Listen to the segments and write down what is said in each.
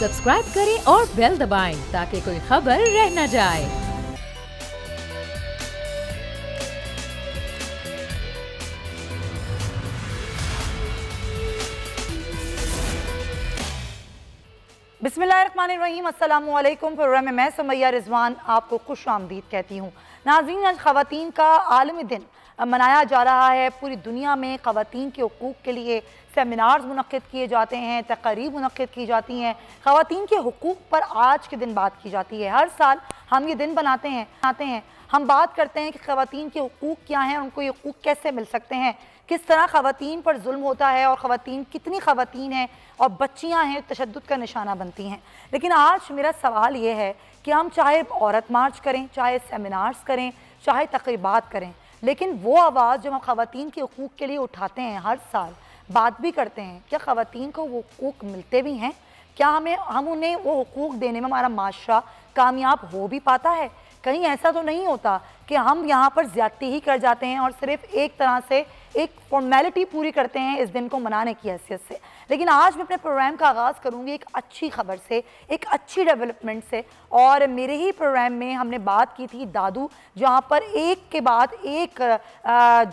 Subscribe करें और bell दबाएं ताकि कोई खबर रह न जाए। बिस्मिल्लाहिर्रहमानिर्रहीम, अस्सलामु अलैकुम। प्रोग्राम में मैं सुमैया रिजवान आपको खुश आमदीद कहती हूँ। नाज़रीन, आज ख़वातीन का आलमी दिन मनाया जा रहा है। पूरी दुनिया में ख़वातीन के हुकूक़ के लिए सेमिनार्स मुनक़्क़िद किए जाते हैं, तक़रीब मुनक़्क़िद की जाती हैं, ख़वातीन के हुकूक़ पर आज के दिन बात की जाती है। हर साल हम ये दिन बनाते हैं, हम बात करते हैं कि ख़वातीन के हुकूक़ क्या हैं, उनको ये हुकूक़ कैसे मिल सकते हैं, किस तरह ख़वातीन पर जुल्म होता है और ख़वातीन कितनी ख़वातीन हैं और बच्चियाँ हैं तशद्दुद का निशाना बनती हैं। लेकिन आज मेरा सवाल ये है कि हम चाहे औरत मार्च करें, चाहे सेमिनार्स करें, चाहे तक़रीबात करें, लेकिन वो आवाज़ जो हम ख़वातीन के हुकूक़ के लिए उठाते हैं, हर साल बात भी करते हैं, क्या ख़वातीन को वो हुकूक़ मिलते भी हैं? क्या हम उन्हें वो हुकूक़ देने में हमारा माशरा कामयाब हो भी पाता है? कहीं ऐसा तो नहीं होता कि हम यहाँ पर ज़्यादती ही कर जाते हैं और सिर्फ एक तरह से एक फॉर्मेलिटी पूरी करते हैं इस दिन को मनाने की हैसियत से। लेकिन आज मैं अपने प्रोग्राम का आगाज़ करूँगी एक अच्छी खबर से, एक अच्छी डेवलपमेंट से। और मेरे ही प्रोग्राम में हमने बात की थी दादू, जहाँ पर एक के बाद एक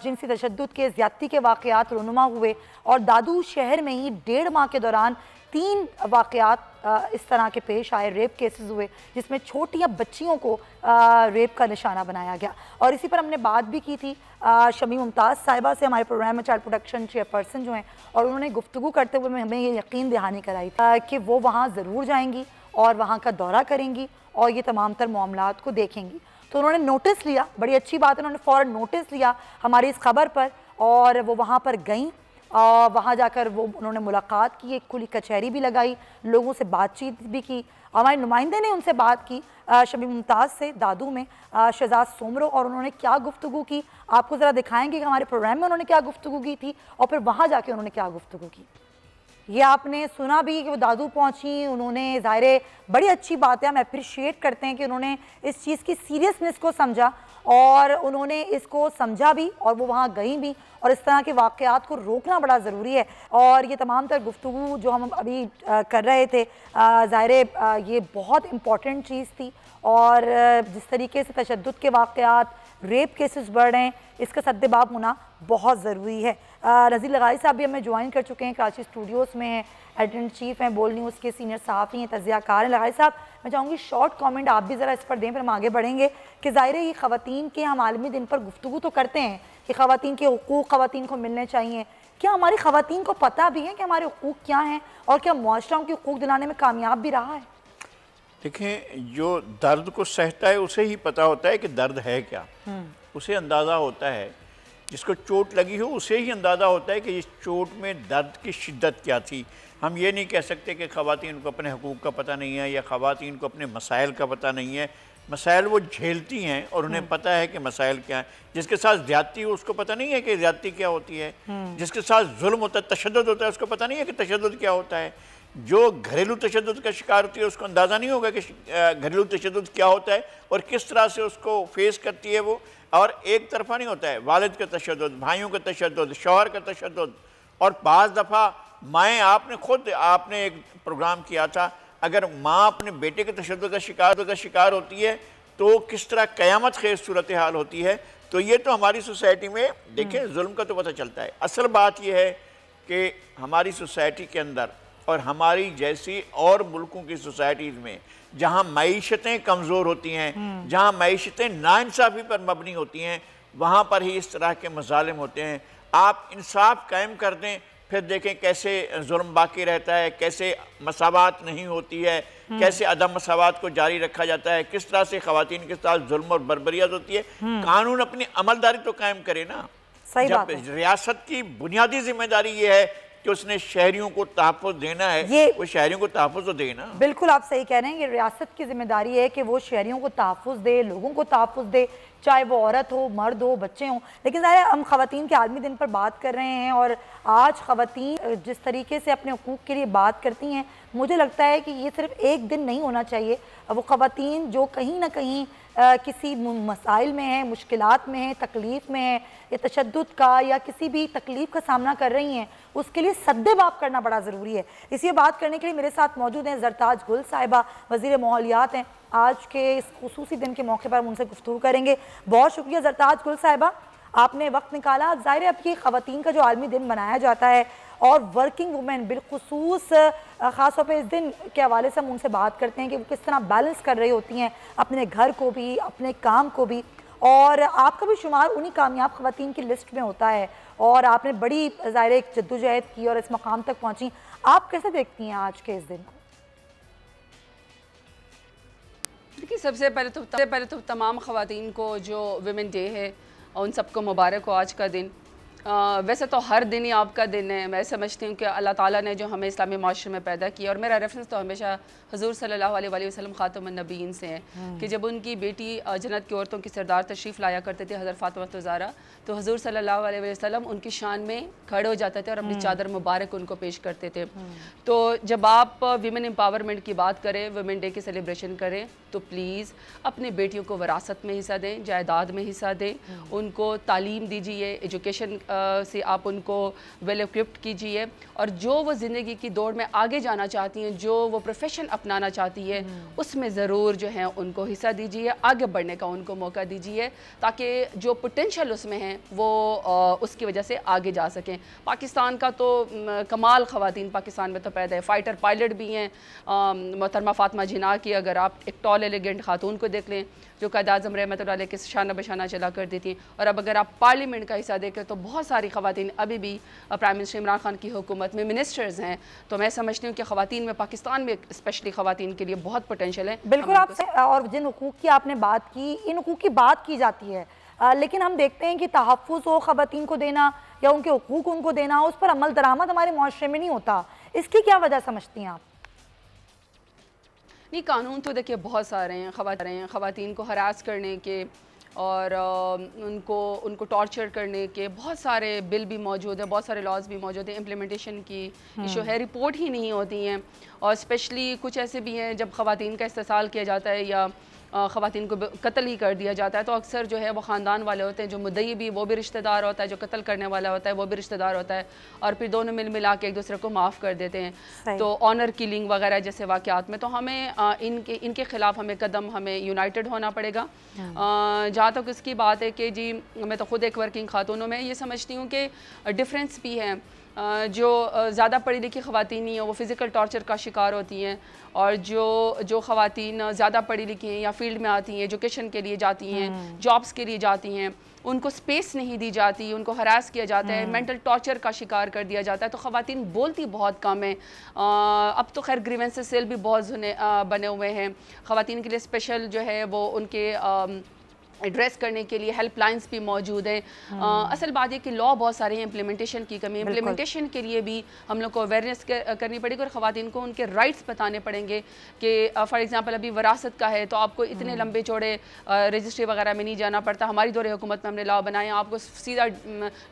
जिनसी तशद्दुद के ज़्यादती के वाक़यात रूनुमा हुए और दादू शहर में ही 1.5 माह के दौरान 3 वाक़यात इस तरह के पेश आए, रेप केसेस हुए जिसमें छोटियाँ बच्चियों को रेप का निशाना बनाया गया। और इसी पर हमने बात भी की थी शमी मुमताज़ साहिबा से, हमारे प्रोग्राम में चाइल्ड प्रोटेक्शन चेयरपर्सन जो हैं, और उन्होंने गुफ्तगू करते हुए हमें ये यकीन दहानी कराई कि वो वहाँ ज़रूर जाएंगी और वहाँ का दौरा करेंगी और ये तमाम तर मामलात को देखेंगी। तो उन्होंने नोटिस लिया, बड़ी अच्छी बात है, उन्होंने फ़ौरन नोटिस लिया हमारी इस खबर पर और वो वहाँ पर गईं। वहाँ जाकर वो उन्होंने मुलाकात की, एक खुली कचहरी भी लगाई, लोगों से बातचीत भी की। हमारे नुमाइंदे ने उनसे बात की शमी मुमताज़ से, दादू में शहजाद सोमरो, और उन्होंने क्या गुफ्तगू की आपको ज़रा दिखाएंगे कि हमारे प्रोग्राम में उन्होंने क्या गुफ्तगू की थी और फिर वहाँ जाके उन्होंने क्या गुफ्तगू की। ये आपने सुना भी कि वो दादू पहुंची, उन्होंने ज़ाहिर बड़ी अच्छी बात है, हम अप्रिशिएट करते हैं कि उन्होंने इस चीज़ की सीरियसनेस को समझा और उन्होंने इसको समझा भी और वो वहाँ गई भी। और इस तरह के वाक़यात को रोकना बड़ा ज़रूरी है। और ये तमाम तर गुफ्तगू जो हम अभी कर रहे थे, ज़ाहिर ये बहुत इम्पॉर्टेंट चीज़ थी। और जिस तरीके से तशद्दुद के वाक़यात, रेप केसेस बढ़ रहे हैं, इसका सद्देबाब होना बहुत ज़रूरी है। नज़ीर लगाई साहब भी हमें ज्वाइन कर चुके हैं, कराची स्टूडियोज़ में हैं, एडिटर इन चीफ़ हैं, बोल न्यूज़ के सीनियर सहाफ़ी हैं, तज़ियाकार हैं। लगाई साहब, मैं चाहूँगी शॉर्ट कमेंट आप भी ज़रा इस पर दें, फिर हम आगे बढ़ेंगे कि ज़ाहिर है ये ख़वातीन के हम आलमी दिन पर गुफ्तगू तो करते हैं कि ख़वातीन के हुकूक़ ख़वातीन को मिलने चाहिए। क्या हमारी ख़वातीन को पता भी है कि हमारे हुकूक़ क्या हैं और क्या मुआशरा उनके हुकूक़ दिलाने में कामयाब भी रहा है? देखें, जो दर्द को सहता है उसे ही पता होता है कि दर्द है क्या, उसे अंदाज़ा होता है। जिसको चोट लगी हो उसे ही अंदाज़ा होता है कि इस चोट में दर्द की शिद्दत क्या थी। हम ये नहीं कह सकते कि ख़वातीन को अपने हुकूक़ का पता नहीं है या ख़वातीन को अपने मसाइल का पता नहीं है। मसाइल वो झेलती हैं और उन्हें पता है कि मसाइल क्या है। जिसके साथ ज़्यादती हो उसको पता नहीं है कि ज़्यादती क्या होती है। जिसके साथ जुल्म होता है, तशद्दुद होता है, उसको पता नहीं है कि तशद्दुद क्या होता है। जो घरेलू तशद्दुद का शिकार होती है उसको अंदाज़ा नहीं होगा कि घरेलू तशद्दुद क्या होता है और किस तरह से उसको फेस करती है वो। और एक तरफा नहीं होता है, वालिद का तशद्दुद, भाइयों का तशद्दुद, शौहर का तशद्दुद। और बाज़ दफ़ा माएँ, आपने एक प्रोग्राम किया था, अगर माँ अपने बेटे के तशद्दुद का शिकार होती है तो किस तरह क़यामत खेज़ सूरत हाल होती है। तो ये तो हमारी सोसाइटी में देखें जुल्म का तो पता चलता है। असल बात यह है कि हमारी सोसाइटी के अंदर और हमारी जैसी और मुल्कों की सोसाइटीज़ में जहाँ मईशतें कमज़ोर होती हैं, जहाँ मईशतें नाइंसाफ़ी पर मबनी होती हैं, वहाँ पर ही इस तरह के मज़ालिम होते हैं। आप इंसाफ कायम कर दें, फिर देखें कैसे जुल्म बाकी रहता है, कैसे मसावात नहीं होती है, कैसे अदम मसावात को जारी रखा जाता है, किस तरह से ख़वातीन के साथ जुल्म और बर्बरियत होती है। कानून अपनी अमलदारी तो कायम करे ना। सही बात है। रियासत की बुनियादी जिम्मेदारी ये है कि उसने शहरियों को तहफ़्फ़ुज़ देना है, ये वो शहरियों को तहफ़्फ़ुज़ तो देना। बिल्कुल आप सही कह रहे हैं, ये रियासत की जिम्मेदारी है कि वो शहरियों को तहफ़्फ़ुज़ दे, लोगों को तहफ़्फ़ुज़ दे, चाहे वो औरत हो, मर्द हो, बच्चे हों। लेकिन ज़ाहिर है हम ख़वातीन के आलमी दिन पर बात कर रहे हैं और आज ख़वातीन जिस तरीके से अपने हुकूक़ के लिए बात करती हैं, मुझे लगता है कि ये सिर्फ एक दिन नहीं होना चाहिए। वो ख़वातीन जो कहीं ना कहीं किसी मसाइल में हैं, मुश्किलात में हैं, तकलीफ़ में हैं या तशद्दुद का या किसी भी तकलीफ़ का सामना कर रही हैं, उसके लिए सद्देबाब करना बड़ा ज़रूरी है। इसी बात करने के लिए मेरे साथ मौजूद हैं ज़रताज गुल साहिबा, वज़ीर माहौलियात हैं। आज के इस खुसूसी दिन के मौके पर हम उनसे गुफ्तगू करेंगे। बहुत शुक्रिया ज़रताज गुल साहिबा, आपने वक्त निकाला। ज़ाहिर है अब की ख़वातीन का जो आलमी दिन मनाया जाता है और वर्किंग वुमेन बिलखुसूस ख़ास तौर पर इस दिन के हवाले से हम उनसे बात करते हैं कि वो किस तरह बैलेंस कर रही होती हैं अपने घर को भी, अपने काम को भी, और आपका भी शुमार उन्हीं कामयाब ख़वातीन की लिस्ट में होता है और आपने बड़ी ज़ाहिर एक जद्दोजहद की और इस मकाम तक पहुँची। आप कैसे देखती हैं आज के इस दिन को? देखिए, सबसे पहले तो तमाम ख़वातीन को जो वुमेन डे है उन सबको मुबारक हो आज का दिन। वैसे तो हर दिन ही आपका दिन है। मैं समझती हूँ कि अल्लाह ताला ने जो हमें इस्लामी माशरे में पैदा किया, और मेरा रेफरेंस तो हमेशा हुज़ूर सल्लल्लाहु अलैहि वसल्लम ख़ातमुन नबीयीन से है कि जब उनकी बेटी जन्नत की औरतों की सरदार तशरीफ़ लाया करते थे हज़रत फ़ातिमा ज़हरा, तो हुज़ूर सल्लल्लाहु अलैहि वसल्लम उनकी शान में खड़े हो जाते थे और अपनी चादर मुबारक उनको पेश करते थे। तो जब आप वीमेन एम्पावरमेंट की बात करें, वुमेन डे की सेलिब्रेशन करें, तो प्लीज़ अपने बेटियों को विरासत में हिस्सा दें, जायदाद में हिस्सा दें, उनको तालीम दीजिए, एजुकेशन से आप उनको वेल इक्विप्ड कीजिए, और जो वो ज़िंदगी की दौड़ में आगे जाना चाहती हैं, जो वो प्रोफेशन अपनाना चाहती है, उसमें ज़रूर जो है उनको हिस्सा दीजिए, आगे बढ़ने का उनको मौका दीजिए, ताकि जो पोटेंशियल उसमें है वो उसकी वजह से आगे जा सकें। पाकिस्तान का तो कमाल ख़वातीन पाकिस्तान में तो पैदा है। फ़ाइटर पायलट भी हैं। मोहतरमा फ़ातिमा जिन्ना की अगर आप एक टॉल एलिगेंट खातून को देख लें जो क़ायद आज़म रहमतुल्लाह अलैह के शाना बशाना चला करती थी, और अब अगर आप पार्लियामेंट का हिस्सा देखें तो बहुत सारी ख़वातीन अभी भी प्राइम मिनिस्टर इमरान खान की हुकूमत में मिनिस्टर्स हैं। तो मैं समझती हूँ कि ख़वातीन में, पाकिस्तान में स्पेशली ख़वातीन के लिए बहुत पोटेंशियल है। बिल्कुल आपसे, और जिन हुकूक़ की आपने बात की, इन हुकूक़ की बात की जाती है, लेकिन हम देखते हैं कि तहफ़्फ़ुज़ हो ख़वातीन को देना या उनके हुकूक़ उनको देना, उस पर अमल दरामद हमारे मुआशरे में नहीं होता। इसकी क्या वजह समझती हैं आप? नहीं, कानून तो देखिए बहुत सारे हैं ख़वातीन को हरास करने के और उनको टॉर्चर करने के बहुत सारे बिल भी मौजूद हैं, बहुत सारे लॉज भी मौजूद हैं। इम्प्लीमेंटेशन की इशू है, रिपोर्ट ही नहीं होती हैं, और स्पेशली कुछ ऐसे भी हैं जब ख़वातीन का इस्तेसाल किया जाता है या ख़वातीन को कत्ल ही कर दिया जाता है, तो अक्सर जो है वो ख़ानदान वाले होते हैं, जो मुद्दई भी वो भी रिश्तेदार होता है, जो कत्ल करने वाला होता है वो भी रिश्तेदार होता है, और फिर दोनों मिल मिला के एक दूसरे को माफ़ कर देते हैं। तो ऑनर किलिंग वगैरह जैसे वाक़यात में तो हमें इनके ख़िलाफ़ हमें यूनाइटेड होना पड़ेगा। जहाँ तक इसकी बात है कि जी, मैं तो ख़ुद एक वर्किंग खातून हूँ, मैं ये समझती हूँ कि डिफरेंस भी है। जो ज़्यादा पढ़ी लिखी ख़वातीन नहीं हैं वो फ़िज़िकल टॉर्चर का शिकार होती हैं, और जो ख़वातीन ज़्यादा पढ़ी लिखी हैं या फील्ड में आती हैं, एजुकेशन के लिए जाती हैं, जॉब्स के लिए जाती हैं, उनको स्पेस नहीं दी जाती, उनको हरास किया जाता है, मेंटल टॉर्चर का शिकार कर दिया जाता है। तो ख़वातीन बोलती बहुत कम है। अब तो खैर ग्रीवेंसेस सेल भी बहुत बने हुए हैं ख़वातीन के लिए, स्पेशल जो है वो उनके एड्रेस करने के लिए हेल्पलाइंस भी मौजूद हैं। असल बात है कि लॉ बहुत सारे हैं, इम्प्लीमेंटेशन की कमी। इम्प्लीमेंटेशन के लिए भी हम लोग को अवेयरनेस करनी पड़ेगी और ख़वातीन को उनके राइट्स बताने पड़ेंगे कि फॉर एग्जांपल अभी विरासत का है तो आपको इतने लंबे चौड़े रजिस्ट्री वगैरह में नहीं जाना पड़ता। हमारी दौरे हुकूमत में हमने लॉ बनाए, आपको सीधा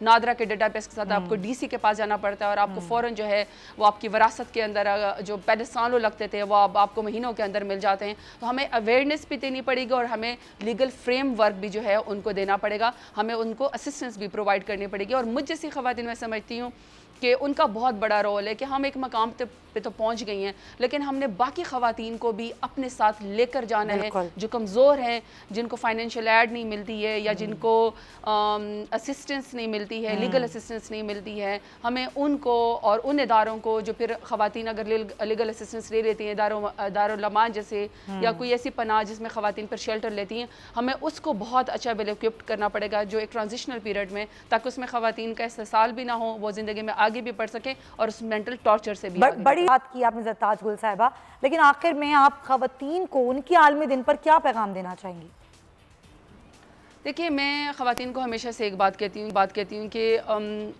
नादरा के डेटाबेस के साथ आपको DC के पास जाना पड़ता है, और आपको फ़ौरन जो है वो आपकी विरासत के अंदर जो पहले सालों लगते थे वो आपको महीनों के अंदर मिल जाते हैं। तो हमें अवेयरनेस भी देनी पड़ेगी और हमें लीगल फ्रेम वर्क भी जो है उनको देना पड़ेगा, हमें उनको असिस्टेंस भी प्रोवाइड करनी पड़ेगी। और मुझ जैसी ख़वातीन मैं समझती हूँ कि उनका बहुत बड़ा रोल है कि हम एक मकाम पे तो पहुंच गई हैं, लेकिन हमने बाकी ख़वातीन को भी अपने साथ लेकर जाना है, जो कमज़ोर हैं, जिनको फाइनेंशियल एड नहीं मिलती है या जिनको असिस्टेंस नहीं मिलती है, लीगल असिस्टेंस नहीं मिलती है। हमें उनको और उन इदारों को जो फिर ख़वातीन अगर लीगल असिस्टेंस ले लेती हैं, दारुल अमान जैसे या कोई ऐसी पनाह जिसमें ख़वातीन पर शेल्टर लेती हैं, हमें उसको बहुत अच्छा वेल इक्विप्ड करना पड़ेगा जो एक ट्रांजिशनल पीरियड में, ताकि उसमें ख़वातीन का इस्तेसाल भी ना हो, वो ज़िंदगी में आगे भी बढ़ सके और उस मेंटल टॉर्चर से भी बड़ी बात की आपने ज़रताज गुल साहिबा। लेकिन आखिर में आप ख़वातीन को उनके आलमी दिन पर क्या पैगाम देना चाहेंगी? देखिए, मैं ख़वातीन को हमेशा से एक बात कहती हूँ कि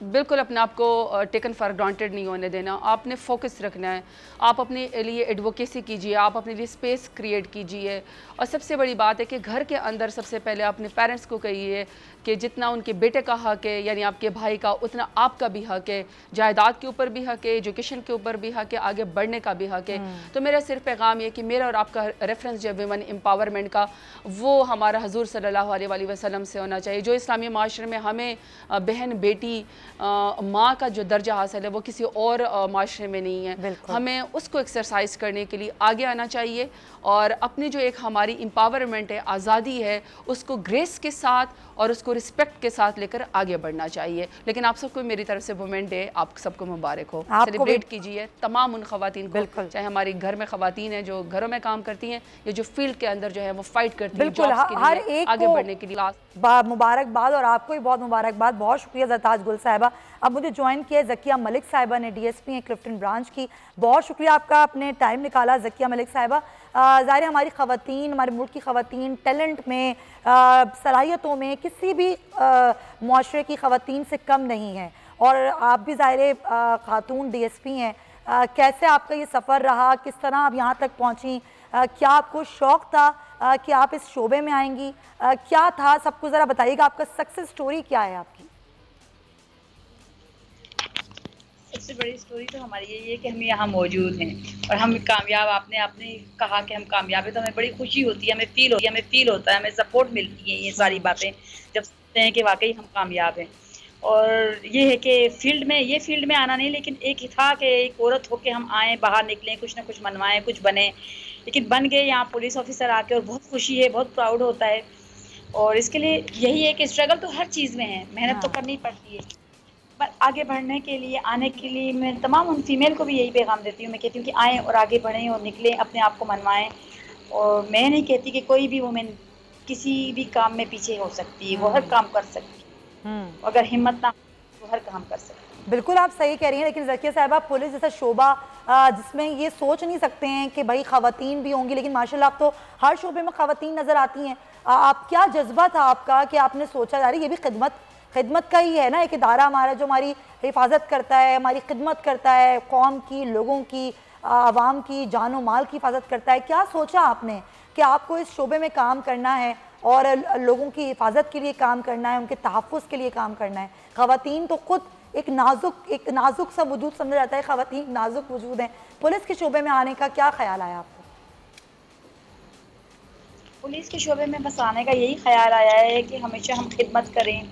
बिल्कुल अपने आप को टेकन फॉर ग्रांटेड नहीं होने देना। आपने फोकस रखना है, आप अपने लिए एडवोकेसी कीजिए, आप अपने लिए स्पेस क्रिएट कीजिए। और सबसे बड़ी बात है कि घर के अंदर सबसे पहले अपने पेरेंट्स को कहिए कि जितना उनके बेटे का हक है यानी आपके भाई का, उतना आपका भी हक है, जायदाद के ऊपर भी हक है, एजुकेशन के ऊपर भी हक है, आगे बढ़ने का भी हक है। तो मेरा सिर्फ पैगाम ये कि मेरा और आपका रेफरेंस जो वुमेन एम्पावरमेंट का, वो हमारा हजूर सल्लल्लाहु अलैहि वसल्लम से होना चाहिए। जो इस्लामी माशरे में हमें बहन, बेटी, माँ का जो दर्जा हासिल है वो किसी और माशरे में नहीं है। हमें उसको एक्सरसाइज करने के लिए आगे आना चाहिए और अपनी जो एक हमारी एम्पावरमेंट है, आज़ादी है, उसको ग्रेस के साथ और उसको रिस्पेक्ट के साथ लेकर आगे बढ़ना चाहिए। लेकिन आप सबको मेरी तरफ से वुमेन डे आप सबको मुबारक हो, सेलिब्रेट कीजिए तमाम उन खवातीन को, चाहे हमारी घर में खवातीन हैं जो घरों में काम करती हैं या जो फील्ड के अंदर जो है वो फाइट करती हैं जॉब्स के लिए, हर एक आगे बढ़ने के लिए। मुबारकबाद और आपको भी बहुत मुबारकबाद, बहुत शुक्रिया ज़रताज गुल साहिबा। अब मुझे ज्वाइन किया ज़किया मलिक साहिबा ने, DSP हैं क्लिफ्टन ब्रांच की। बहुत शुक्रिया आपका, आपने टाइम निकाला ज़किया मलिक साहिबा। ज़ाहिर हमारी ख़वातीन, हमारे मुल्क की ख़वातीन टैलेंट में, सलाहियतों में किसी भी मुआशरे की ख़वातीन से कम नहीं है और आप भी ज़ाहिर खातून DSP हैं। कैसे आपका ये सफ़र रहा, किस तरह आप यहाँ तक पहुँची, क्या आपको शौक़ था कि आप इस शोबे में आएंगी, क्या था, सब कुछ ज़रा बताइएगा। आपका सक्सेस स्टोरी क्या है आपकी? सबसे बड़ी स्टोरी तो हमारी यही है कि हम यहाँ मौजूद हैं और हम कामयाब। आपने कहा कि हम कामयाब हैं तो हमें बड़ी खुशी होती है, हमें फील होता है, हमें सपोर्ट मिलती है ये सारी बातें जब सुनते हैं कि वाकई हम कामयाब हैं। और ये है कि फील्ड में आना नहीं, लेकिन एक ही था कि एक औरत होके हम आएँ, बाहर निकलें, कुछ ना कुछ मनवाएं, कुछ बने, लेकिन बन गए यहाँ पुलिस ऑफिसर आके और बहुत खुशी है, बहुत प्राउड होता है। और इसके लिए यही है कि स्ट्रगल तो हर चीज़ में है, मेहनत तो करनी पड़ती है, पर आगे बढ़ने के लिए, आने के लिए मैं तमाम उन फीमेल को भी यही पैगाम देती हूँ। मैं कहती हूँ कि आएँ और आगे बढ़ें और निकलें, अपने आप को मनवाएं। और मैं नहीं कहती कि कोई भी वुमेन किसी भी काम में पीछे हो सकती है, वो हर काम कर सकती है, अगर हिम्मत ना तो हर काम कर सकती है। बिल्कुल आप सही कह रही हैं, लेकिन ज़किया साहिबा पुलिस जैसा शोबा जिसमें ये सोच नहीं सकते हैं कि भाई ख़वातीन भी होंगी, लेकिन माशाल्लाह आप तो हर शोबे में ख़वातीन नज़र आती हैं। आप क्या जज्बा था आपका कि आपने सोचा यार ये भी खिदमत का ही है ना, एक इदारा हमारा जो हमारी हिफाजत करता है, हमारी खिदमत करता है, कौम की, लोगों की, आवाम की जानो माल की हिफाजत करता है। क्या सोचा आपने कि आपको इस शोबे में काम करना है और लोगों की हिफाजत के लिए काम करना है, उनके तहफ़्फ़ुज़ के लिए काम करना है? ख़वातीन तो खुद एक नाजुक सा वजूद समझा जाता है, ख़वातीन नाजुक वजूद हैं। पुलिस के शोबे में आने का क्या ख्याल आया आपको? पुलिस के शोबे में बस आने का यही ख्याल आया है कि हमेशा हम खिदमत करें,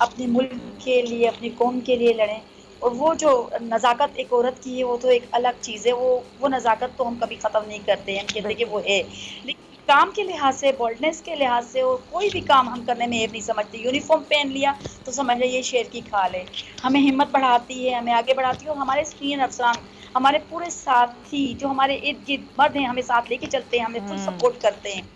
अपने मुल्क के लिए, अपनी कौम के लिए लड़ें। और वो जो नज़ाकत एक औरत की है वो तो एक अलग चीज़ है, वो नज़ाकत तो हम कभी ख़त्म नहीं करते हैं, हम कहते हैं कि वो है। लेकिन काम के लिहाज से, बोल्डनेस के लिहाज से और कोई भी काम हम करने में ये नहीं समझते। यूनिफॉर्म पहन लिया तो समझ लें ये शेर की खाल है, हमें हिम्मत बढ़ाती है, हमें आगे बढ़ाती है। और हमारे सीनियर अफसरान, हमारे पूरे साथी जो हमारे इर्द गिर्द मर्द हैं, हमें साथ लेके चलते हैं, हमें फुल सपोर्ट करते हैं।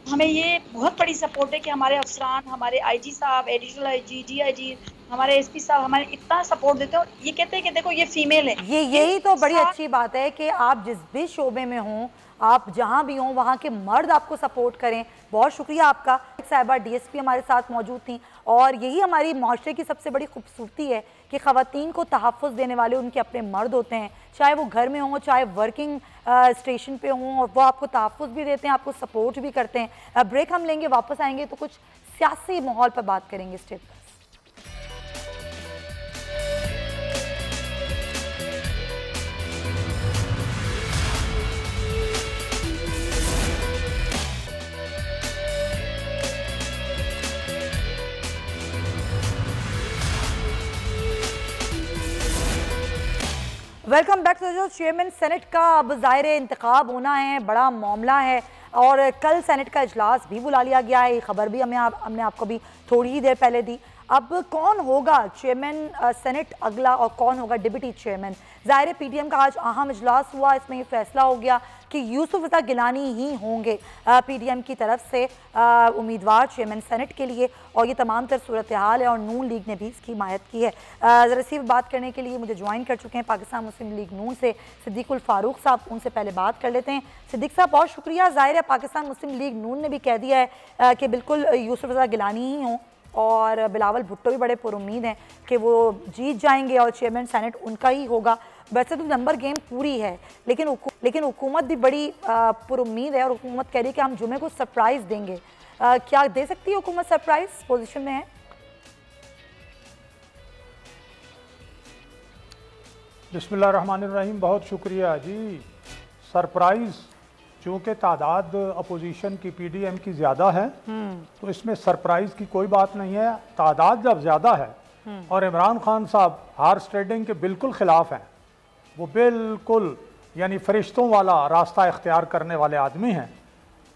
हमें ये बहुत बड़ी सपोर्ट है कि हमारे अफसरान, हमारे IG साहब, एडिशनल IG, DIG, हमारे SP साहब हमारे इतना सपोर्ट देते हैं और ये कहते हैं कि देखो ये फीमेल है। यही तो बड़ी अच्छी बात है कि आप जिस भी शोबे में हों, आप जहां भी हों, वहां के मर्द आपको सपोर्ट करें। बहुत शुक्रिया आपका। साहिबा DSP हमारे साथ मौजूद थी और यही हमारी माशरे की सबसे बड़ी खूबसूरती है कि ख़वातीन को तहफ़्फ़ुज़ देने वाले उनके अपने मर्द होते हैं, चाहे वो घर में हों, चाहे वर्किंग स्टेशन पे हों, और वो आपको तहफ़्फ़ुज़ भी देते हैं, आपको सपोर्ट भी करते हैं। ब्रेक हम लेंगे, वापस आएंगे तो कुछ सियासी माहौल पर बात करेंगे। स्टेट पर वेलकम बैक। तो जो चेयरमैन सेनेट का अब ज़ाहिर इंतखाब होना है, बड़ा मामला है और कल सेनेट का इजलास भी बुला लिया गया है। ये खबर भी हमने आपको भी थोड़ी ही देर पहले दी। अब कौन होगा चेयरमैन सेनेट अगला और कौन होगा डिप्टी चेयरमैन? ज़ाहिर PTM का आज अहम इजलास हुआ, इसमें ये फैसला हो गया कि यूसुफ रज़ा गिलानी ही होंगे PTM की तरफ से उम्मीदवार चेयरमैन सेनेट के लिए, और ये तमाम तर सूरत हाल है और नून लीग ने भी इसकी हिमायत की है। ज़रा सी बात करने के लिए मुझे ज्वाइन कर चुके हैं पाकिस्तान मुस्लिम लीग नून से सिद्दीकुल फारूक साहब, उनसे पहले बात कर लेते हैं। सिद्दीक साहब बहुत शुक्रिया। ज़ाहिर है पाकिस्तान मुस्लिम लीग नून ने भी कह दिया है कि बिल्कुल यूसुफ रज़ा गिलानी ही हों और बिलावल भुट्टो भी बड़े पुरुम्मीद हैं कि वो जीत जाएंगे और चेयरमैन सेनेट उनका ही होगा। वैसे तो नंबर गेम पूरी है, लेकिन हुकूमत भी बड़ी पुरुम्मीद है और हुकूमत कह रही है कि हम जुमे को सरप्राइज़ देंगे। क्या दे सकती है हुकूमत सरप्राइज पोजीशन में है? बिस्मिल्लाहिर्रहमानिर्रहीम, बहुत शुक्रिया जी। सरप्राइज़, चूँकि तादाद अपोजिशन की PDM की ज़्यादा है तो इसमें सरप्राइज़ की कोई बात नहीं है। तादाद जब ज़्यादा है और इमरान खान साहब हॉर्स ट्रेडिंग के बिल्कुल ख़िलाफ़ हैं, वो बिल्कुल यानी फरिश्तों वाला रास्ता इख्तियार करने वाले आदमी हैं,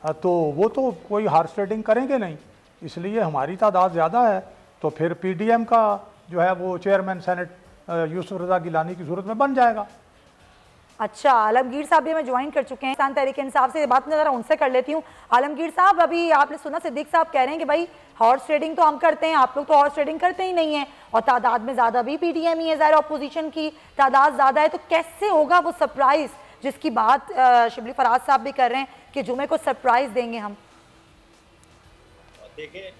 तो वो तो कोई हॉर्स ट्रेडिंग करेंगे नहीं। इसलिए हमारी तादाद ज़्यादा है तो फिर PDM का जो है वो चेयरमैन सेनेट यूसुफ रज़ा गिलानी की सूरत में बन जाएगा। अच्छा, आलमगीर साहब भी हमें ज्वाइन कर चुके हैं किसान तहरीक इंसाफ से, बात ज़रा उनसे कर लेती हूँ। आलमगीर साहब, अभी आपने सुना सिद्दीक साहब कह रहे हैं कि भाई हॉर्स ट्रेडिंग तो हम करते हैं, आप लोग तो हॉर्स ट्रेडिंग करते ही नहीं है, और तादाद में ज़्यादा भी PDM ही है, ज़ाहिर अपोजिशन की तादाद ज़्यादा है, तो कैसे होगा वो सरप्राइज़ जिसकी बात शिबली फराज साहब भी कर रहे हैं कि जुमे को सरप्राइज़ देंगे हम? देखें,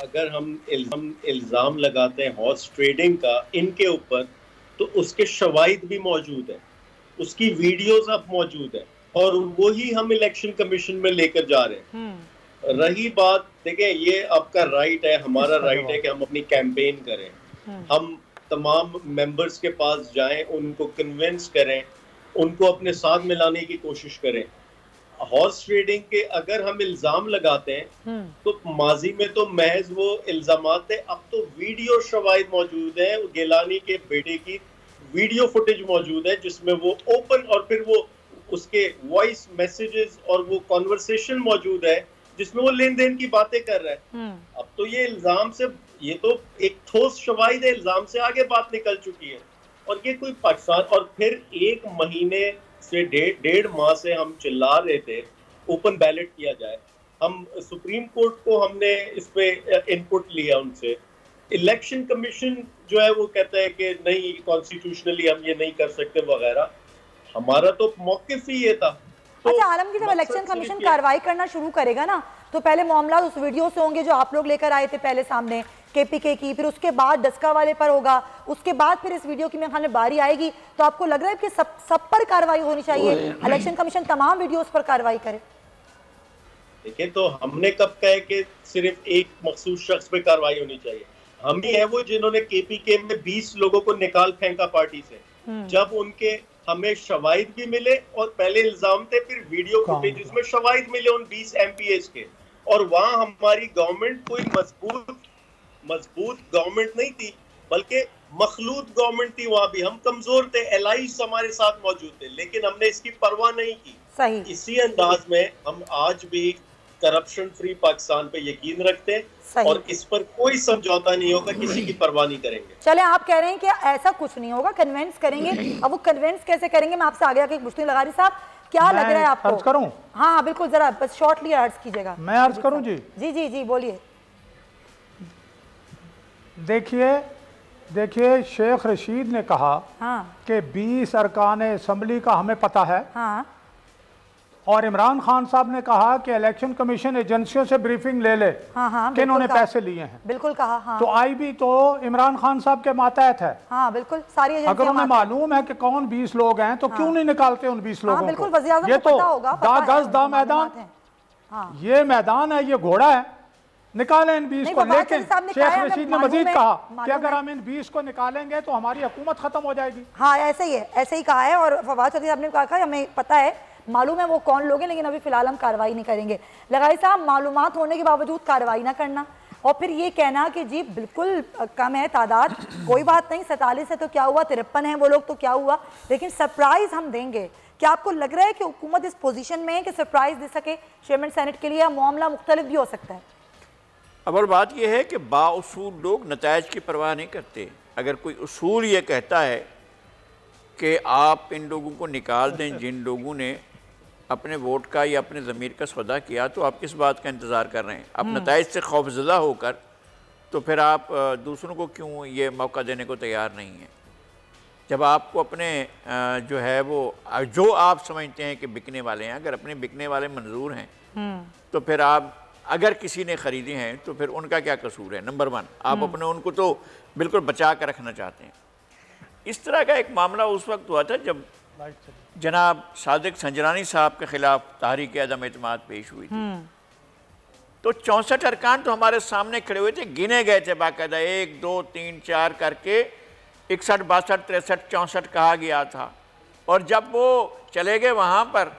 अगर हम इल्ज़ाम लगाते हैं हॉर्स ट्रेडिंग का इनके ऊपर, तो उसके शवाहिद भी मौजूद है, उसकी वीडियोस अब मौजूद है, और वही हम इलेक्शन कमीशन में लेकर जा रहे हैं। रही बात, देखें, ये आपका राइट है, हमारा राइट है कि हम अपनी कैंपेन करें, हम तमाम मेंबर्स के पास जाएं, उनको कन्विंस करें, उनको अपने साथ मिलाने की कोशिश करें। हॉर्स ट्रेडिंग के अगर हम इल्जाम लगाते हैं तो माजी में तो महज वो इल्जामात थे, अब तो वीडियो शवाहिद मौजूद है, गिलानी के बेटे की वीडियो फुटेज मौजूद है जिसमें वो ओपन, और फिर वो उसके वॉइस मैसेजेस और वो कॉन्वर्सेशन मौजूद है जिसमें वो लेन देन की बातें कर रहा है। अब तो ये इल्जाम से, ये तो एक ठोस शवाहिद है, इल्जाम से आगे बात निकल चुकी है, और ये कोई पाकिस्तान, और फिर 1 महीने से डेढ़ माह से हम चिल्ला रहे थे ओपन बैलेट किया जाए। हम सुप्रीम कोर्ट को हमने इस पे इनपुट लिया उनसे, इलेक्शन कमीशन जो है वो कहता है कि नहीं, कॉन्स्टिट्यूशनली हम ये नहीं कर सकते वगैरह। हमारा तो मौकिफ ही ये था। तो अच्छा आलमगीर, जब इलेक्शन कमीशन कार्रवाई करना शुरू करेगा ना, तो पहले मामला उस वीडियो से होंगे जो आप लोग लेकर आए थे पहले सामने KPK की, फिर उसके बाद डस्का वाले पर होगा, उसके बाद फिर इस वीडियो की मेरे ख्याल में बारी आएगी। तो आपको लग रहा है कि सब पर कार्रवाई होनी चाहिए, इलेक्शन कमीशन तमाम वीडियोस पर कार्रवाई करे? देखिए, तो हमने कब कहा कि सिर्फ एक मखसूस शख्स पे कार्रवाई होनी चाहिए? हम ही है वो जिन्होंने KPK में 20 लोगों को निकाल फेंका पार्टी से, जब उनके हमें शवाहिद भी मिले, और पहले इल्जाम थे, फिर वीडियो फुटेज जिसमें शवाहिद मिले उन 20 MPs के, और वहां हमारी गवर्नमेंट कोई मजबूत गवर्नमेंट नहीं थी, बल्कि मखलूत गवर्नमेंट थी। वहां भी हम कमजोर थे, एलाइज हमारे साथ मौजूद थे, लेकिन हमने इसकी परवाह नहीं की। सही। इसी अंदाज में हम आज भी करप्शन फ्री पाकिस्तान पे यकीन रखते हैं, और इस पर कोई समझौता नहीं होगा, किसी की परवाह नहीं करेंगे। चले, आप कह रहे हैं कि ऐसा कुछ नहीं होगा, कन्विंस करेंगे। अब वो कन्विंस कैसे करेंगे, मैं आपसे आगे आके पूछती हूँ। लगारी साहब, क्या लग रहा है आपको? अर्ज करूं? हाँ बिल्कुल, जरा बस शॉर्टली अर्ज कीजिएगा। मैं अर्ज करूं जी? जी जी जी, बोलिए। देखिए, शेख रशीद ने कहा कि 20 अरकान असम्बली का हमें पता है, और इमरान खान साहब ने कहा कि इलेक्शन कमीशन एजेंसियों से ब्रीफिंग ले ले कि इन्होंने पैसे लिए हैं। बिल्कुल कहा। तो IB तो इमरान खान साहब के मातहत है। हाँ बिल्कुल, सारी एजेंसियां। अगर उन्हें मालूम है कि कौन 20 लोग हैं तो क्यों नहीं निकालते उन 20 लोगों बिल्कुल, को? ये तो दा गज दा मैदान, ये मैदान है, ये घोड़ा है, निकालें इन 20 को। लेकिन शेख रशीद ने मजीद कहा कि अगर हम इन 20 को निकालेंगे तो हमारी हुकूमत खत्म हो जाएगी। हाँ ऐसे ही है, ऐसे ही कहा है। और फवाद चौधरी साहब ने कहा हमें पता है, मालूम है वो कौन लोग हैं, लेकिन अभी फिलहाल हम कार्रवाई नहीं करेंगे। लगाई साहब, मालूमात होने के बावजूद कार्रवाई ना करना, और फिर ये कहना कि जी बिल्कुल कम है तादाद, कोई बात नहीं, 47 है तो क्या हुआ, 53 है वो लोग तो क्या हुआ, लेकिन सरप्राइज हम देंगे। क्या आपको लग रहा है कि हुकूमत इस पोजीशन में है कि सरप्राइज दे सके चेयरमैन सेनेट के लिए, या मामला मुख्तलिफ भी हो सकता है? अवल बात यह है कि बाउसूल लोग नतायज की परवाह नहीं करते। अगर कोई उसूल ये कहता है कि आप इन लोगों को निकाल दें जिन लोगों ने अपने वोट का या अपने ज़मीर का सौदा किया, तो आप किस बात का इंतज़ार कर रहे हैं? आप नताइज से खौफज़दा होकर तो फिर आप दूसरों को क्यों ये मौका देने को तैयार नहीं हैं? जब आपको अपने जो है वो जो आप समझते हैं कि बिकने वाले हैं, अगर अपने बिकने वाले मंजूर हैं तो फिर आप, अगर किसी ने ख़रीदे हैं तो फिर उनका क्या कसूर है? नंबर 1, आप अपने उनको तो बिल्कुल बचा कर रखना चाहते हैं। इस तरह का एक मामला उस वक्त हुआ था जब जनाब सादिक संजरानी साहब के ख़िलाफ़ तहरीक अदम एतमाद पेश हुई थी। तो 64 अरकान तो हमारे सामने खड़े हुए थे, गिने गए थे बाकायदा, 1 2 3 4 करके 61 62 63 64 कहा गया था। और जब वो चले गए वहाँ पर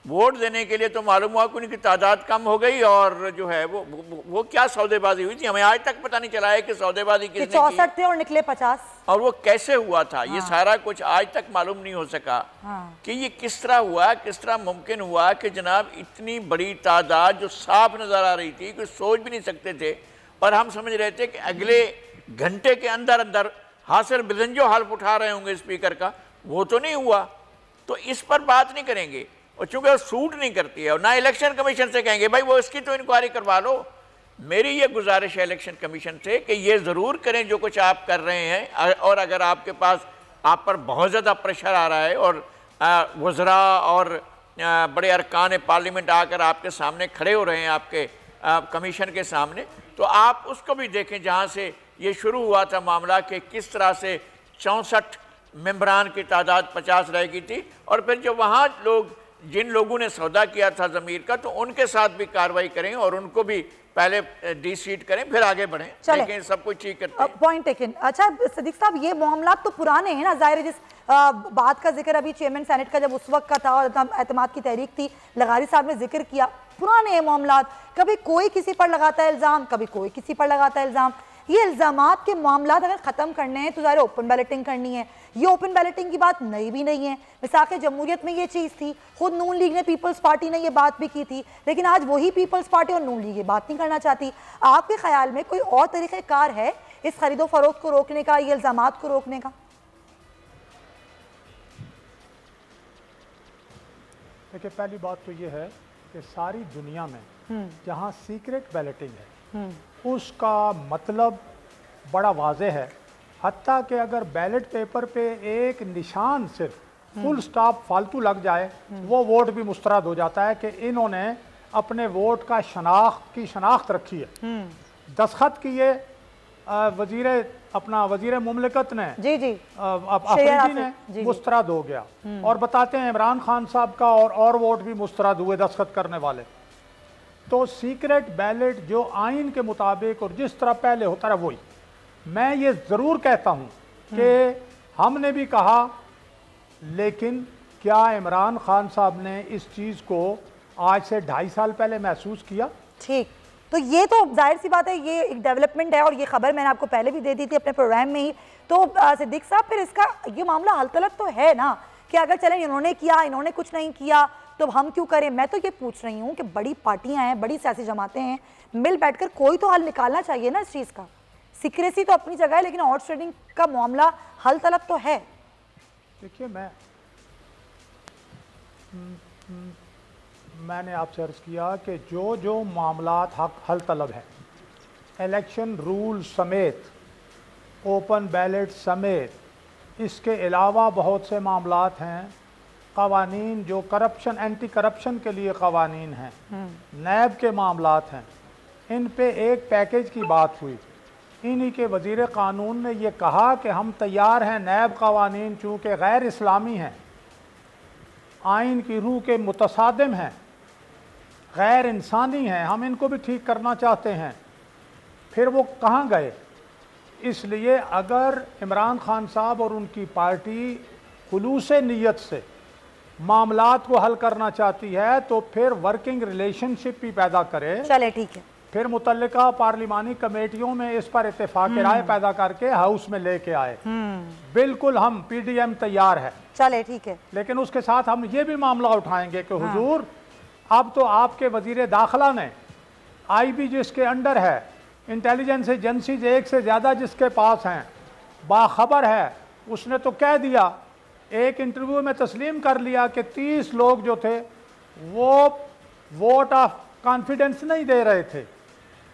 वोट देने के लिए तो मालूम हुआ कि उनकी तादाद कम हो गई और जो है वो क्या सौदेबाजी हुई थी, हमें आज तक पता नहीं चला है कि सौदेबाजी किसने की। 64 थे और निकले 50। और वो कैसे हुआ था, हाँ। ये सारा कुछ आज तक मालूम नहीं हो सका। हाँ। कि ये किस तरह हुआ, किस तरह मुमकिन हुआ कि जनाब इतनी बड़ी तादाद जो साफ नज़र आ रही थी, कोई सोच भी नहीं सकते थे, और हम समझ रहे थे कि अगले घंटे के अंदर अंदर हासिल बिजंजो हल्फ उठा रहे होंगे स्पीकर का, वो तो नहीं हुआ। तो इस पर बात नहीं करेंगे, और चूंकि वो सूट नहीं करती है, और ना इलेक्शन कमीशन से कहेंगे भाई वो इसकी तो इंक्वायरी करवा लो। मेरी ये गुजारिश है इलेक्शन कमीशन से कि ये ज़रूर करें जो कुछ आप कर रहे हैं, और अगर आपके पास आप पर बहुत ज़्यादा प्रेशर आ रहा है और वज़रा और बड़े अरकान पार्लियामेंट आकर आपके सामने खड़े हो रहे हैं आपके कमीशन के सामने, तो आप उसको भी देखें जहाँ से ये शुरू हुआ था मामला कि किस तरह से 64 मेंबरान की तादाद 50 रह गई थी, और फिर जो वहाँ लोग जिन लोगों ने सौदा किया था ज़मीर का, तो उनके साथ भी कार्रवाई करें और उनको भी पहले डिसीट करें फिर आगे बढ़ें। लेकिन सब कुछ ठीक करते हैं। Point taken. अच्छा सिद्दीक साहब, ये मामला तो पुराने हैं ना, जाहिर है जिस बात का जिक्र अभी चेयरमैन सेनेट का जब उस वक्त का था और एतमाद की तहरीक थी, लगारी साहब ने जिक्र किया, पुराने हैं मामला, कभी कोई किसी पर लगाता है इल्ज़ाम, कभी कोई किसी पर लगाता है इल्ज़ाम। ये इल्ज़ामात के मामला अगर ख़त्म करने हैं तो ज़ाहिर ओपन बैलेटिंग करनी है। ये ओपन बैलेटिंग की बात नई भी नहीं है, मिसाक़ जमहूरियत में ये चीज़ थी, खुद नून लीग ने, पीपल्स पार्टी ने ये बात भी की थी, लेकिन आज वही पीपल्स पार्टी और नून लीग ये बात नहीं करना चाहती। आपके ख्याल में कोई और तरीक़ेकार है इस खरीदो फरोख्त को रोकने का, ये इल्ज़ामात को रोकने का? देखिए, पहली बात तो ये है कि सारी दुनिया में जहाँ सीक्रेट बैलेटिंग है उसका मतलब बड़ा वाज़ेह है। हत्ता कि अगर बैलेट पेपर पे एक निशान सिर्फ फुल स्टॉप फालतू लग जाए, वो वोट भी मुस्तरद हो जाता है कि इन्होंने अपने वोट का शनाख्त रखी है। दस्तखत किए वजीर मुमलिकत ने, जी अफरीदी ने, मुस्तरद हो गया, और बताते हैं इमरान खान साहब का और वोट भी मुस्तरद हुए दस्तखत करने वाले। तो सीक्रेट बैलेट जो आइन के मुताबिक और जिस तरह पहले होता रहा वही। मैं ये ज़रूर कहता हूँ कि हमने भी कहा, लेकिन क्या इमरान खान साहब ने इस चीज़ को आज से 2.5 साल पहले महसूस किया? ठीक, तो ये तो जाहिर सी बात है, ये एक डेवलपमेंट है, और ये खबर मैंने आपको पहले भी दे दी थी अपने प्रोग्राम में ही। तो सिद्दीक साहब, फिर इसका ये मामला हल तलब तो है ना कि अगर चलें इन्होंने किया, इन्होंने कुछ नहीं किया तो हम क्यों करें? मैं तो ये पूछ रही हूँ कि बड़ी पार्टियां हैं, बड़ी सियासी जमातें हैं, मिल बैठकर कोई तो हल निकालना चाहिए ना इस चीज़ का। सिक्रेसी तो अपनी जगह है, लेकिन हॉर्स ट्रेडिंग का मामला हल तलब तो है। देखिए, मैंने आपसे अर्ज़ किया कि जो मामलात हल तलब है, इलेक्शन रूल समेत, ओपन बैलेट समेत, इसके अलावा बहुत से मामलात हैं, क़वानीन जो करप्शन, एंटी करप्शन के लिए क़वानीन हैं, नैब के मामलात हैं, इन पे एक पैकेज की बात हुई। इन्हीं के वज़ीर क़ानून ने यह कहा कि हम तैयार हैं, नैब क़वानीन चूँकि गैर इस्लामी हैं, आइन की रूह के मुतसादिम हैं, गैर इंसानी हैं, हम इनको भी ठीक करना चाहते हैं। फिर वो कहाँ गए? इसलिए अगर इमरान खान साहब और उनकी पार्टी खुलूस नीयत से मामलात को हल करना चाहती है तो फिर वर्किंग रिलेशनशिप भी पैदा करे। चले ठीक है, फिर मुतल्लिका पार्लिमानी कमेटियों में इस पर इत्तेफाक राय पैदा करके हाउस में लेके आए। बिल्कुल, हम पीडीएम तैयार है। चले ठीक है, लेकिन उसके साथ हम ये भी मामला उठाएंगे कि हुजूर, अब तो आपके वजीर दाखिला ने आईबी जिसके अंडर है, इंटेलिजेंस एजेंसीज एक से ज़्यादा जिसके पास हैं, बाखबर है, उसने तो कह दिया, एक इंटरव्यू में तस्लीम कर लिया कि 30 लोग जो थे वो वोट ऑफ कॉन्फिडेंस नहीं दे रहे थे,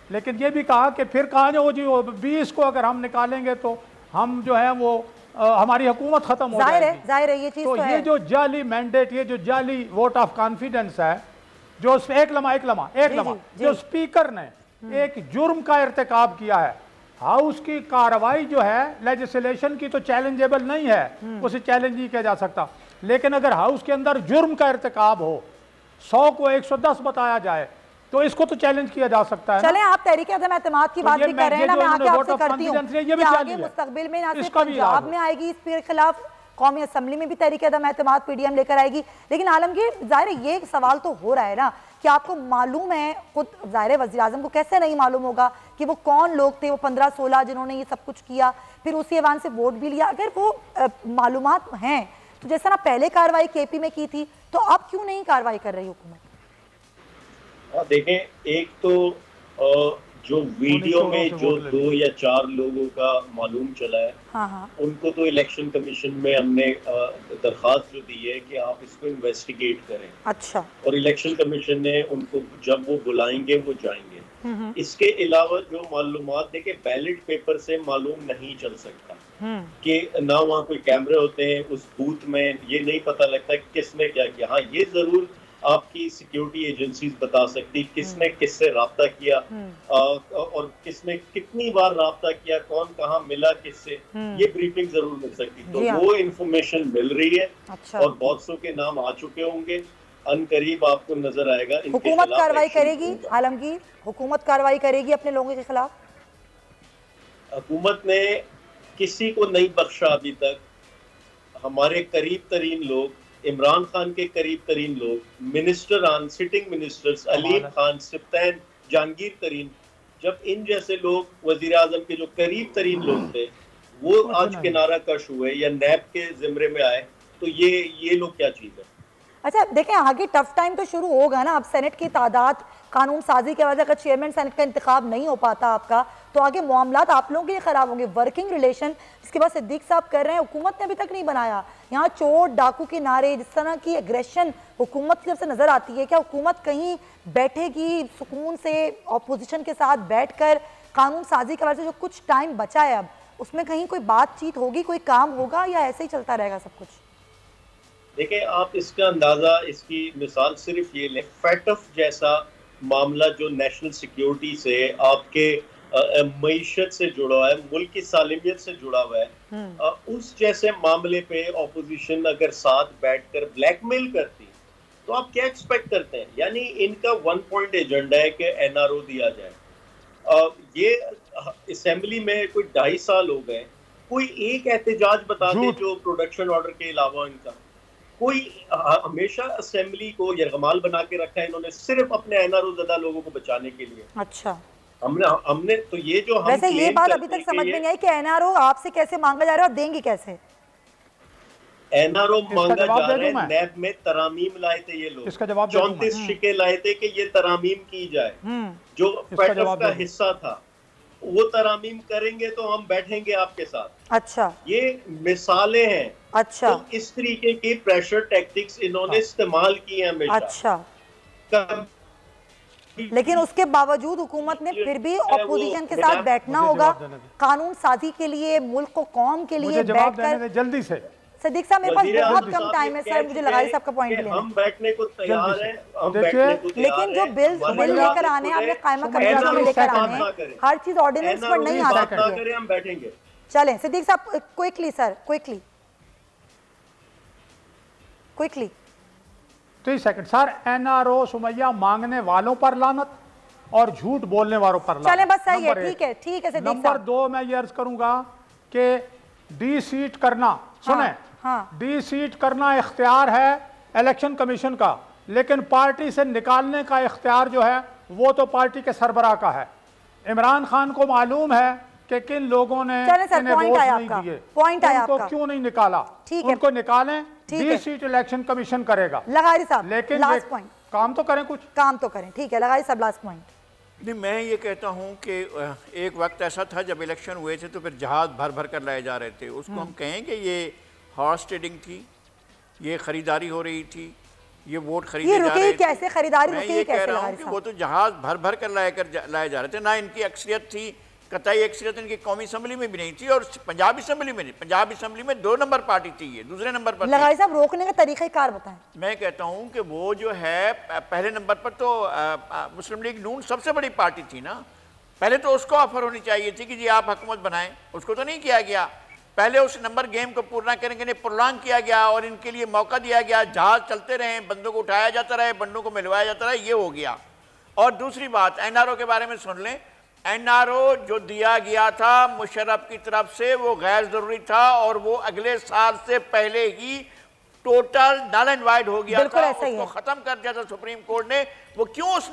लेकिन ये भी कहा कि फिर कहाँ जो जी वो 20 को अगर हम निकालेंगे तो हम जो है वो हमारी हुकूमत ख़त्म हो जाएगी। जाहिर है ये चीज़ तो ये जो जाली मैंडेट, ये जो जाली वोट ऑफ कॉन्फिडेंस है, जो एक लम्हा जो स्पीकर ने एक जुर्म का इर्तिकाब किया है। हाउस की कार्रवाई जो है लेजिस्लेशन की तो चैलेंजेबल नहीं है, उसे चैलेंज नहीं किया जा सकता, लेकिन अगर हाउस के अंदर जुर्म का इर्तिकाब हो, 100 को 110 बताया जाए, तो इसको तो चैलेंज किया जा सकता है। चलें, आप तहरीक अदम एतमाद की बात भी कर रहे हैं ना, मैं आगे आपसे करती हूँ कि आगे मुस्तकबिल में ना सिर्फ पंजाब में आएगी इस के खिलाफ, कौमी असम्बली में भी तहरीक अदम एतमाद PDM लेकर आएगी। लेकिन आलमगीर, ज़ाहिर ये सवाल तो हो रहा है ना कि आपको मालूम है, खुद ज़ाहिर वज़ीर आज़म को कैसे नहीं मालूम होगा कि वो कौन लोग थे, वो 15-16 जिन्होंने ये सब कुछ किया, फिर उसी ऐवान से वोट भी लिया। अगर वो मालूमात हैं तो जैसा ना पहले कार्रवाई KP में की थी, तो अब क्यों नहीं कार्रवाई कर रही हुकूमत? देखें, एक तो जो वीडियो में जो 2 या 4 लोगों का मालूम चला है, उनको तो इलेक्शन कमीशन में हमने दरखास्त जो दी है कि आप इसको इन्वेस्टिगेट करें। अच्छा। और इलेक्शन कमीशन ने उनको जब वो बुलाएंगे वो जाएंगे। इसके अलावा जो मालूमात देखे बैलेट पेपर से मालूम नहीं चल सकता कि ना वहाँ कोई कैमरे होते हैं उस बूथ में, ये नहीं पता लगता किसने क्या किया। हाँ, ये जरूर आपकी सिक्योरिटी एजेंसीज बता सकती किसने किससे राब्ता किया और किसने कितनी बार राब्ता किया, कौन कहाँ मिला किससे, ये ब्रीफिंग जरूर मिल सकती। तो वो इंफॉर्मेशन मिल रही है। अच्छा। और बहुत सौ के नाम आ चुके होंगे, अनकरीब आपको नजर आएगा। हुकूमत कार्रवाई करेगी आलमगीर, हुकूमत कार्रवाई करेगी अपने लोगों के खिलाफ? हुकूमत ने किसी को नहीं बख्शा अभी तक। हमारे करीब तरीन लोग, इमरान खान के करीब तरीन लोग, minister sitting ministers Aleem Khan, Sibtain, Jahangir तरीन, जब इन जैसे लोग वजीर आजम के जो करीब तरीन लोग थे वो आज किनारा कश हुए या नैब के जिम्मे में आए, तो ये लोग क्या चीज है? अच्छा देखें, आगे टफ टाइम तो शुरू होगा ना। अब सेनेट की तादाद, कानून साजी के वजह, अगर चेयरमैन सेनेट का इंतखाब नहीं हो पाता आपका, तो आगे मामलात आप लोगों के लिए ख़राब होंगे। वर्किंग रिलेशन इसके बाद सिद्दीक साहब कर रहे हैं, हुकूमत ने अभी तक नहीं बनाया। यहाँ चोर डाकू के नारे, जिस तरह की एग्रेशन हुकूमत की तरफ से नज़र आती है, क्या हुकूमत कहीं बैठेगी सुकून से अपोजिशन के साथ बैठ कर कानून साजी के वजह से जो कुछ टाइम बचा है अब, उसमें कहीं कोई बातचीत होगी, कोई काम होगा, या ऐसे ही चलता रहेगा सब कुछ? देखिए, आप इसका अंदाजा, इसकी मिसाल सिर्फ ये लें, फैटफ जैसा मामला जो नेशनल सिक्योरिटी से, आपके मईशत से जुड़ा हुआ है, मुल्क की सालिमियत से जुड़ा हुआ है, उस जैसे मामले पे ऑपोजिशन अगर साथ बैठकर ब्लैकमेल करती, तो आप क्या एक्सपेक्ट करते हैं? यानी इनका 1 पॉइंट एजेंडा है कि NRO दिया जाए। ये असेंबली में कोई 2.5 साल हो गए, कोई एक एहतजाज बता दे जो प्रोडक्शन ऑर्डर के अलावा इनका कोई, हमेशा असेंबली को यरगमाल बना के रखा है इन्होंने सिर्फ अपने NRO ज़दा लोगों को बचाने के लिए। अच्छा, हमने तो ये जो हम वैसे ये बात अभी तक समझ में नहीं आई कि NRO आपसे कैसे मांगा जा रहा है और देंगे कैसे? NRO मांगा जा रहा है, नैब में तरामीम लाए थे ये लोग, 34 शिके लाए थे कि ये तरामीम की जाए, जो फैटफ का हिस्सा था। वो तरामीम करेंगे तो हम बैठेंगे आपके साथ। अच्छा, ये मिसालें हैं। अच्छा, तो इस तरीके की प्रेशर टैक्टिक्स इन्होंने इस्तेमाल की है हमेशा। अच्छा, लेकिन उसके बावजूद हुकूमत ने फिर भी ऑपोजिशन के साथ बैठना होगा कानून साजी के लिए, मुल्क को कौम के लिए बैठकर। जल्दी से सिद्दीक साहब, मेरे पास बहुत कम टाइम है सर, मुझे लगाई साहब का पॉइंट लेना। हम बैठने को तैयार हैं, लेकिन जो बिल लेकर आने हैं, आपने कायमा कमेटी में लेकर आने हैं, हर चीज ऑर्डिनेंस पर नहीं आ सकती है। हम बैठेंगे। चलें सिद्दीक साहब, quickly sir, quickly 30 second sir. NRO Sumaiya मांगने वालों पर लानत और झूठ बोलने वालों पर लानत। चलें, बस सही है, ठीक है, ठीक है। नंबर 2 मैं ये अर्ज करूंगा कि डी-सीट करना, सुने, डी-सीट करना इख्तियार है इलेक्शन कमीशन का, लेकिन पार्टी से निकालने का इख्तियार जो है वो तो पार्टी के सरबराह का है। इमरान खान को मालूम है कि किन लोगों ने इन्हें वोट नहीं दिए, उनको क्यों नहीं निकाला, उनको निकालें, डी-सीट इलेक्शन कमीशन करेगा। लगारी साहब, लेकिन लास्ट पॉइंट, काम तो करें, कुछ काम तो करें, ठीक है। लगारी साहब, लास्ट पॉइंट। नहीं, मैं ये कहता हूँ कि एक वक्त ऐसा था जब इलेक्शन हुए थे तो फिर जहाज भर भर कर लाए जा रहे थे, उसको हम कहें कि ये हॉर्स ट्रेडिंग थी, ये खरीदारी हो रही थी, ये वोट खरीदे जा रहे थे। कैसे खरीदारी रुकी? मैं कह रहा हूँ कि वो तो जहाज भर भर कर लाए जा रहे थे, ना इनकी अक्सरियत थी, कतई अक्सरियत इनकी कौमी असम्बली में भी नहीं थी और पंजाब असम्बली में नहीं। पंजाब असम्बली में 2 नंबर पार्टी थी, ये दूसरे नंबर पर। लगाई साहब, रोकने का तरीक़ाकार बताएं। मैं कहता हूँ कि वो जो है पहले नंबर पर तो मुस्लिम लीग नून सबसे बड़ी पार्टी थी ना, पहले तो उसको ऑफर होनी चाहिए थी कि जी आप हुकूमत बनाएं, उसको तो नहीं किया गया। पहले उस नंबर गेम को पूरा करने के लिए प्रोलॉन्ग किया गया और इनके लिए मौका दिया गया, जहाज चलते रहे, बंदों को उठाया जाता रहे, बंदों को मिलवाया जाता रहा, ये हो गया। और दूसरी बात, एनआरओ के बारे में सुन लें। एनआरओ जो दिया गया था मुशर्रफ की तरफ से वो गैर जरूरी था और वो अगले साल से पहले ही टोटल नल एंड वाइड हो गया था, उसको खत्म कर दिया था सुप्रीम कोर्ट ने। वो क्यों उस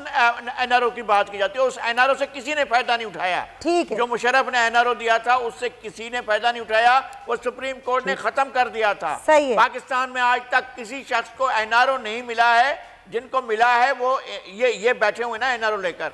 एनआरओ की बात की जाती है? उस एनआरओ से किसी ने फायदा नहीं उठाया। ठीक है, जो मुशर्रफ ने एनआरओ दिया था उससे किसी ने फायदा नहीं उठाया, वो सुप्रीम कोर्ट ने खत्म कर दिया था। सही है। पाकिस्तान में आज तक किसी शख्स को एनआरओ नहीं मिला है, जिनको मिला है वो ये बैठे हुए ना एनआरओ लेकर।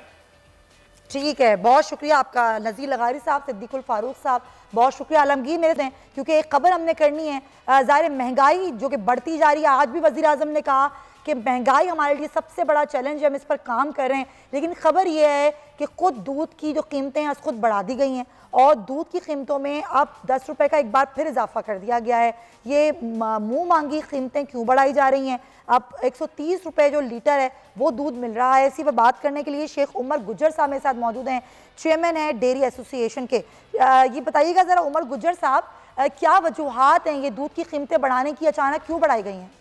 ठीक है, बहुत शुक्रिया आपका नज़ीर लगारी साहब, सिद्दीकुल फारूक साहब, बहुत शुक्रिया। आलमगीर मेरे से, क्योंकि एक खबर हमने करनी है। ज़ाहिर महंगाई जो कि बढ़ती जा रही है, आज भी वज़ीर आज़म ने कहा कि महंगाई हमारे लिए सबसे बड़ा चैलेंज है, हम इस पर काम कर रहे हैं। लेकिन खबर यह है कि खुद दूध की जो कीमतें हैं खुद बढ़ा दी गई हैं और दूध की कीमतों में अब 10 रुपये का एक बार फिर इजाफा कर दिया गया है। ये मुँह मांगी कीमतें क्यों बढ़ाई जा रही हैं? अब 130 रुपये जो लीटर है वो दूध मिल रहा है। इसी पर बात करने के लिए शेख उमर गुज्जर साहब मेरे साथ मौजूद हैं, चेयरमैन है डेयरी एसोसिएशन के। ये बताइएगा ज़रा उमर गुज्जर साहब, क्या वजूहात हैं ये दूध की कीमतें बढ़ाने की, अचानक क्यों बढ़ाई गई हैं?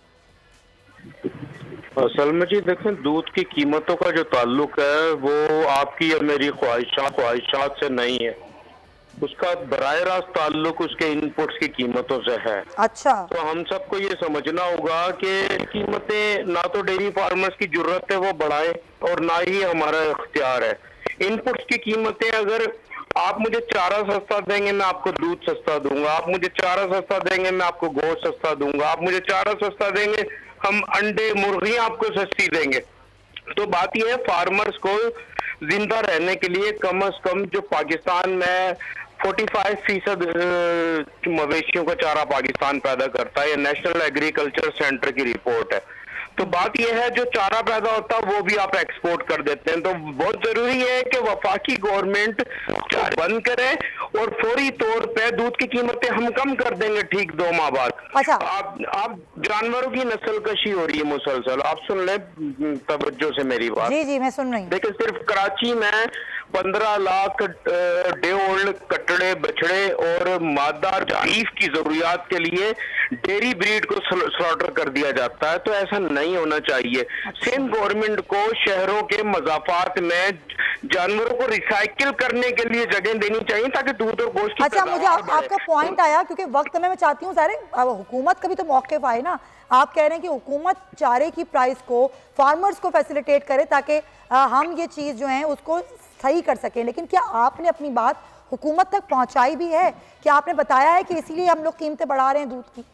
असल में जी देखें, दूध की कीमतों का जो ताल्लुक है वो आपकी या मेरी ख्वाहिशात से नहीं है, उसका बराह रास्त ताल्लुक उसके इनपुट्स की कीमतों से है। अच्छा, तो हम सबको ये समझना होगा कि कीमतें ना तो डेयरी फार्मर्स की जरूरत है वो बढ़ाएं और ना ही हमारा इख्तियार है। इनपुट्स की कीमतें, अगर आप मुझे चारा सस्ता देंगे मैं आपको दूध सस्ता दूंगा, आप मुझे चारा सस्ता देंगे मैं आपको गोश्त सस्ता दूंगा, आप मुझे चारा सस्ता देंगे हम अंडे मुर्गियां आपको सस्ती देंगे। तो बात यह है, फार्मर्स को जिंदा रहने के लिए कम से कम जो पाकिस्तान में 45% मवेशियों का चारा पाकिस्तान पैदा करता है, ये नेशनल एग्रीकल्चर सेंटर की रिपोर्ट है। तो बात यह है, जो चारा पैदा होता है वो भी आप एक्सपोर्ट कर देते हैं। तो बहुत जरूरी है कि वफाकी गवर्नमेंट चारा बंद करे और फौरी तौर पे दूध की कीमतें हम कम कर देंगे ठीक 2 माह बाद। अच्छा, आप जानवरों की नस्ल कशी हो रही है मुसलसल, आप सुन ले तवज्जो से मेरी बात। जी जी मैं सुन रही हूँ। देखिए, सिर्फ कराची में 15 लाख डे ओल्ड कटड़े बछड़े और मादार बीफ की जरूरियात के लिए डेयरी ब्रीड को स्लॉटर कर दिया जाता है। तो ऐसा नहीं होना चाहिए। सिंध गवर्नमेंट को शहरों के मजाफात में जानवरों को रिसाइकिल करने के लिए जगह देनी चाहिए ताकि दूध और गोश्त की। अच्छा, मुझे आपका पॉइंट आया, क्योंकि वक्त में मैं चाहती हूँ सारे हुकूमत का भी तो मौक़िफ़ आए ना। आप कह रहे हैं कि हुकूमत चारे की प्राइस को फार्मर्स को फैसिलिटेट करे ताकि हम ये चीज़ जो है उसको सही कर सकें, लेकिन क्या आपने अपनी बात हुकूमत तक पहुंचाई भी है? क्या आपने बताया है कि इसीलिए हम लोग कीमतें बढ़ा रहे हैं दूध की?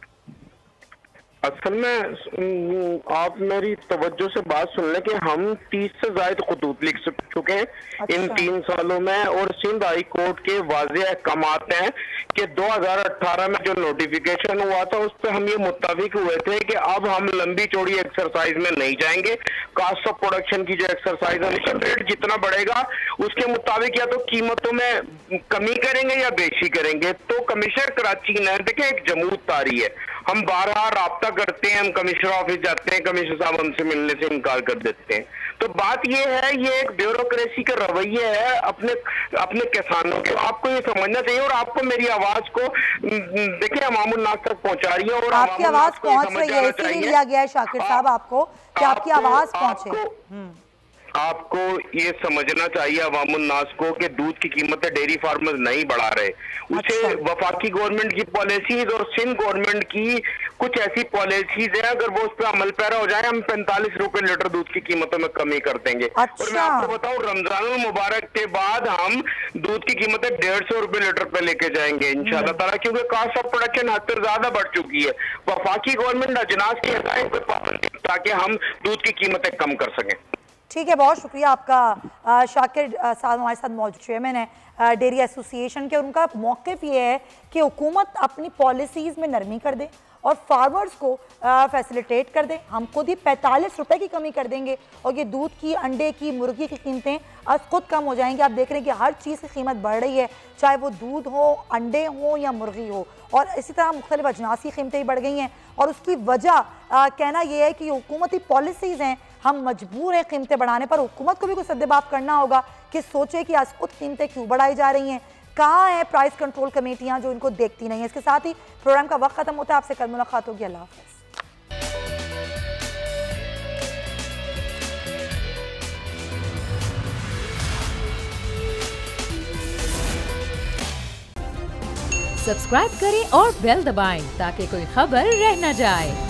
असल में आप मेरी तवज्जो से बात सुन लें कि हम 30 से ज्यादा खतूत लिख चुके हैं। अच्छा। इन 3 सालों में, और सिंध हाई कोर्ट के वाज़ेह अहकामात हैं कि 2018 में जो नोटिफिकेशन हुआ था उस पर हम ये मुत्तफिक हुए थे कि अब हम लंबी चौड़ी एक्सरसाइज में नहीं जाएंगे। कास्ट ऑफ प्रोडक्शन की जो एक्सरसाइज है, रेट जितना बढ़ेगा उसके मुताबिक या तो कीमतों में कमी करेंगे या बेशी करेंगे। तो कमिश्नर कराची ने, देखिए, एक जमूत तारी है, हम 12 राब्ता करते हैं, हम कमिश्नर ऑफिस जाते हैं, कमिश्नर साहब हमसे मिलने से इनकार कर देते हैं। तो बात ये है, ये एक ब्यूरोक्रेसी का रवैया है अपने किसानों के। आपको ये समझना चाहिए और आपको मेरी आवाज को देखिए अवामुन्नास तक पहुंचा रही है और आपकी आवाज पहुंच रही है, इसीलिए लिया गया है शाकिर साहब आपको कि आपकी आवाज पहुंचे। आपको ये समझना चाहिए अवामुन्नास को कि दूध की कीमतें डेयरी फार्मर्स नहीं बढ़ा रहे। उसे वफाकी गवर्नमेंट की पॉलिसीज और सिंध गवर्नमेंट की कुछ ऐसी पॉलिसीज है, अगर वो उस पर अमल पैरा हो जाए, हम 45 रुपए लीटर दूध की कीमतों में कमी कर देंगे। अच्छा। और मैं आपको बताऊं, रमजान मुबारक के बाद हम दूध की कीमतें 150 रुपए लीटर पे लेके जाएंगे इंशाल्लाह ताला, क्योंकि कास्ट ऑफ प्रोडक्शन हद तक ज्यादा बढ़ चुकी है। वफाकी गवर्नमेंट अजनास की हदायत पर पाबंदी ताकि हम दूध की कीमतें कम कर सकें। ठीक है, बहुत शुक्रिया आपका। शाकिर साहब हमारे साथ मौजूद चेयरमैन है डेयरी एसोसिएशन के, और उनका मौक़िफ़ ये है कि हुकूमत अपनी पॉलिसीज़ में नरमी कर दे और फार्मर्स को फैसिलिटेट कर दे। हम खुद ही 45 रुपए की कमी कर देंगे और ये दूध की, अंडे की, मुर्गी की कीमतें आज खुद कम हो जाएंगी। आप देख रहे हैं कि हर चीज़ की कीमत बढ़ रही है, चाहे वो दूध हो, अंडे हो या मुर्गी हो, और इसी तरह मुख्तलिफ अजनास की कीमतें बढ़ गई हैं। और उसकी वजह कहना यह है कि हुकूमती पॉलिसीज़ हैं, हम मजबूर हैं कीमतें बढ़ाने पर। हुकूमत को भी कुछ सद्देबाब करना होगा कि सोचे कि आज खुद कीमतें क्यों बढ़ाई जा रही हैं, कहाँ हैं प्राइस कंट्रोल कमेटियाँ जो इनको देखती नहीं है। इसके साथ ही प्रोग्राम का वक्त खत्म होता है, आपसे कल मुलाकात होगी। अल्लाह हाफ़िज़। सब्सक्राइब करें और बेल दबाएं ताकि कोई खबर रह न जाए।